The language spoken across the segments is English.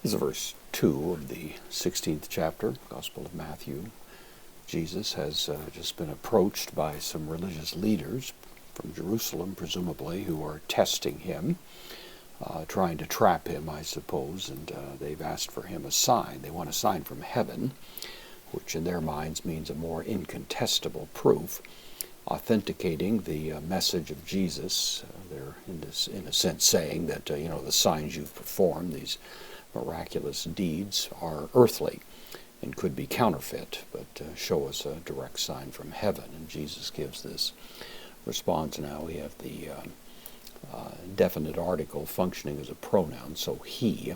This is verse 2 of the 16th chapter, Gospel of Matthew. Jesus has just been approached by some religious leaders from Jerusalem, presumably, who are testing him, trying to trap him, I suppose, and they've asked for him a sign. They want a sign from heaven, which in their minds means a more incontestable proof, authenticating the message of Jesus. They're, in a sense, saying that, the signs you've performed, these miraculous deeds, are earthly and could be counterfeit, but show us a direct sign from heaven. And Jesus gives this response. Now we have the definite article functioning as a pronoun, so he,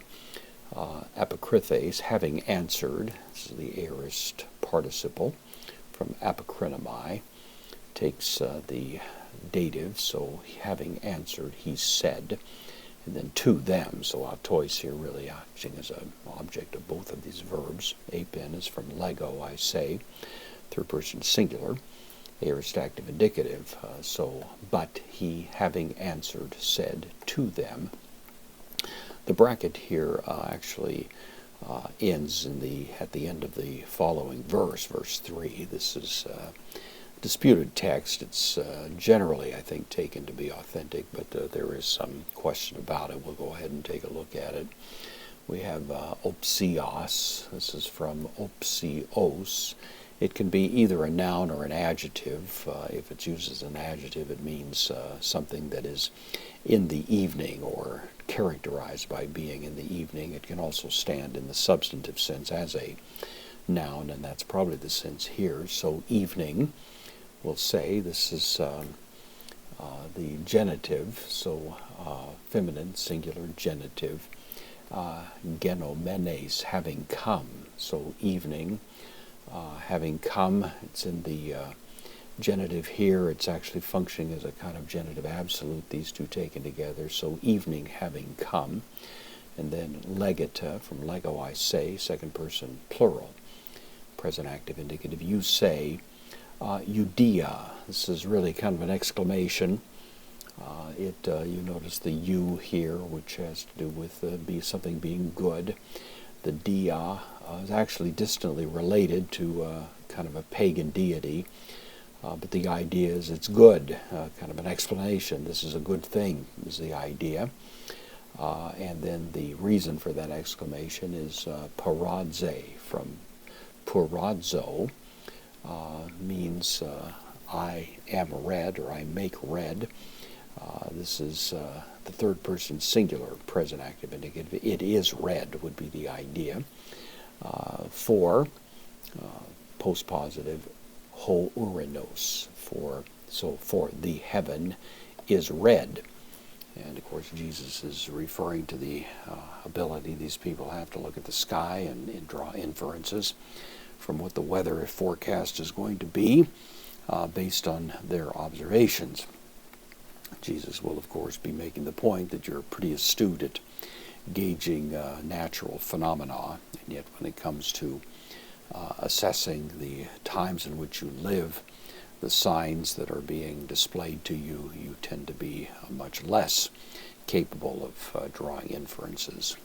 apokrythes, having answered, this is the aorist participle from apokrynomai, takes the dative, so having answered, he said, and then to them, so autois here really acting as an object of both of these verbs. Apen is from lego, I say, third person singular, aorist active indicative, so but he having answered said to them. The bracket here actually ends at the end of the following verse, verse 3. This is disputed text. It's generally, I think, taken to be authentic, but there is some question about it. We'll go ahead and take a look at it. We have opsios. This is from opsios. It can be either a noun or an adjective. If it's used as an adjective, it means something that is in the evening or characterized by being in the evening. It can also stand in the substantive sense as a noun, and that's probably the sense here. So evening, we'll say this is the genitive, so feminine, singular genitive. Genomenes, having come. So evening, having come, it's in the genitive here. It's actually functioning as a kind of genitive absolute, these two taken together. So evening, having come. And then legata, from lego, I say, second person plural, present active indicative. You say, Judea. This is really kind of an exclamation. You notice the you here, which has to do with something being good. The dia is actually distantly related to kind of a pagan deity, but the idea is it's good, kind of an explanation. This is a good thing, is the idea. And then the reason for that exclamation is paradze, from puradzo, means I am red, or I make red. This is the third person singular present active indicative. It is red would be the idea. For postpositive ho urinos, for the heaven is red. And of course Jesus is referring to the ability these people have to look at the sky and draw inferences from what the weather forecast is going to be based on their observations. Jesus will, of course, be making the point that you're pretty astute at gauging natural phenomena, and yet when it comes to assessing the times in which you live, the signs that are being displayed to you, you tend to be much less capable of drawing inferences.